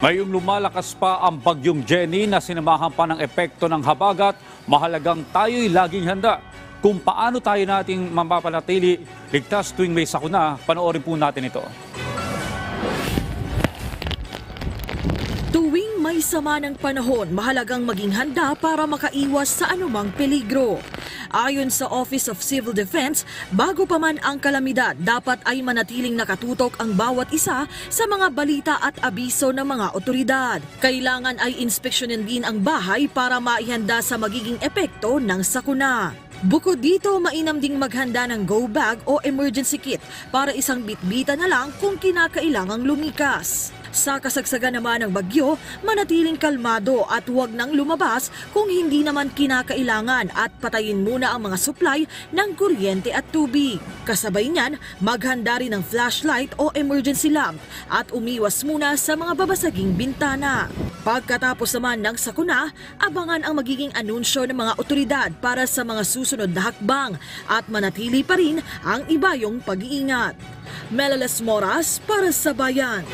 Ngayong lumalakas pa ang bagyong Jenny na sinamahan pa ng epekto ng habagat, mahalagang tayo'y laging handa. Kung paano tayo nating mapapanatili ligtas tuwing may sakuna, panoorin po natin ito. Tuwing may sama ng panahon, mahalagang maging handa para makaiwas sa anumang peligro. Ayon sa Office of Civil Defense, bago pa man ang kalamidad, dapat ay manatiling nakatutok ang bawat isa sa mga balita at abiso ng mga otoridad. Kailangan ay inspeksyonin din ang bahay para maihanda sa magiging epekto ng sakuna. Bukod dito, mainam ding maghanda ng go bag o emergency kit para isang bitbita na lang kung kinakailangang lumikas. Sa kasagsagan naman ng bagyo, manatiling kalmado at huwag nang lumabas kung hindi naman kinakailangan at patayin muna ang mga supply ng kuryente at tubig. Kasabay niyan, maghanda rin ng flashlight o emergency lamp at umiwas muna sa mga babasaging bintana. Pagkatapos naman ng sakuna, abangan ang magiging anunsyo ng mga otoridad para sa mga susunod na hakbang at manatili pa rin ang ibayong pag-iingat. Melalas Moras para sa Bayan.